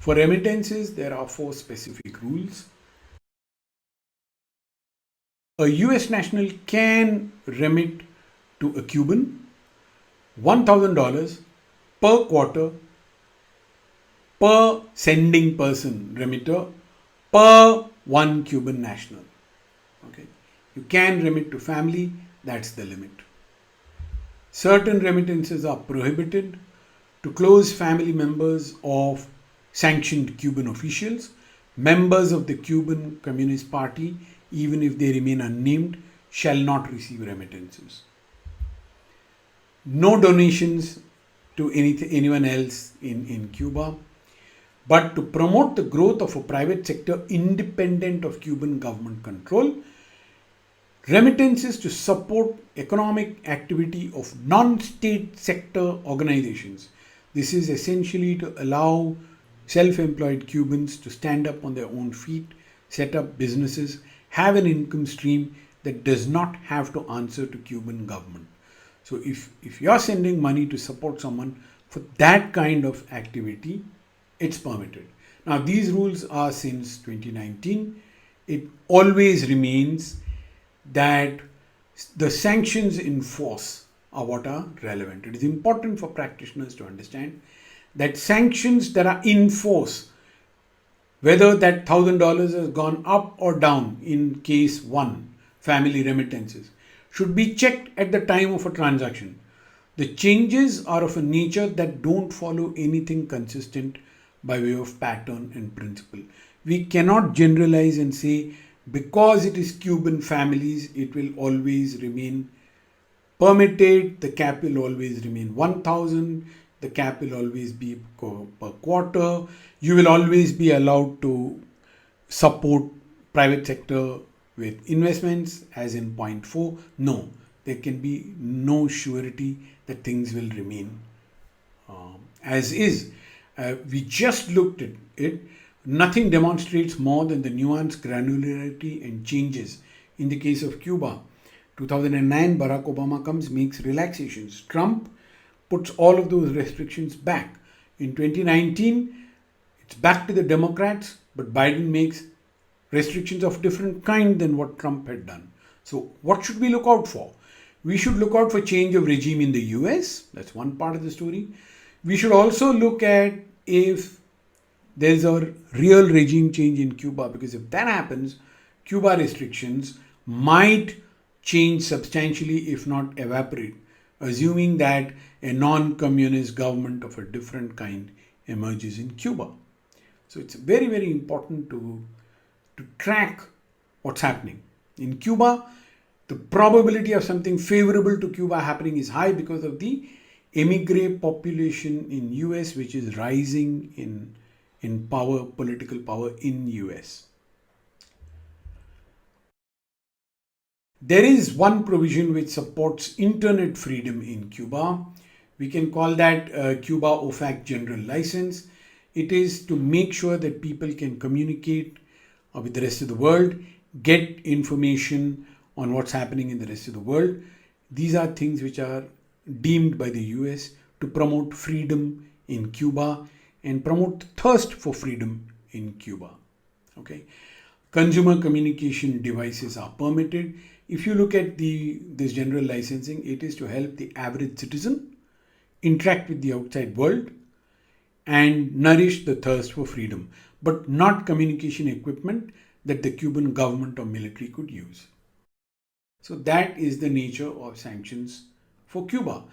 For remittances, there are 4 specific rules. A US national can remit to a Cuban $1,000 per quarter per sending person remitter per one Cuban national. Okay, you can remit to family, that's the limit. Certain remittances are prohibited to close family members of sanctioned Cuban officials, members of the Cuban Communist Party, even if they remain unnamed, shall not receive remittances. No donations to anyone else in Cuba. But to promote the growth of a private sector independent of Cuban government control, remittances to support economic activity of non-state sector organizations. This is essentially to allow self-employed Cubans to stand up on their own feet, set up businesses, have an income stream that does not have to answer to Cuban government. So if you're sending money to support someone for that kind of activity, it's permitted. Now, these rules are since 2019. It always remains that the sanctions in force are what are relevant. It is important for practitioners to understand that sanctions that are in force, whether that $1,000 has gone up or down in case 1, family remittances, should be checked at the time of a transaction. The changes are of a nature that don't follow anything consistent by way of pattern and principle. We cannot generalize and say because it is Cuban families, it will always remain permitted, the cap will always remain 1,000, the cap will always be per quarter, you will always be allowed to support private sector with investments as in point 4. No, there can be no surety that things will remain as is. We just looked at it. Nothing demonstrates more than the nuance, granularity, and changes in the case of Cuba. 2009, Barack Obama comes, makes relaxations. Trump puts all of those restrictions back. In 2019, it's back to the Democrats, but Biden makes restrictions of different kind than what Trump had done. So what should we look out for? We should look out for change of regime in the US. That's one part of the story. We should also look at if there's a real regime change in Cuba, because if that happens, Cuba restrictions might change substantially, if not evaporate, assuming that a non-communist government of a different kind emerges in Cuba. So it's very, very important to track what's happening. In Cuba, the probability of something favorable to Cuba happening is high because of the emigre population in US, which is rising in power, political power in US. There is one provision which supports internet freedom in Cuba. We can call that Cuba OFAC General License. It is to make sure that people can communicate with the rest of the world, get information on what's happening in the rest of the world. These are things which are deemed by the US to promote freedom in Cuba and promote thirst for freedom in Cuba. Okay, consumer communication devices are permitted. If you look at this general licensing, it is to help the average citizen interact with the outside world and nourish the thirst for freedom, but not communication equipment that the Cuban government or military could use. So that is the nature of sanctions for Cuba.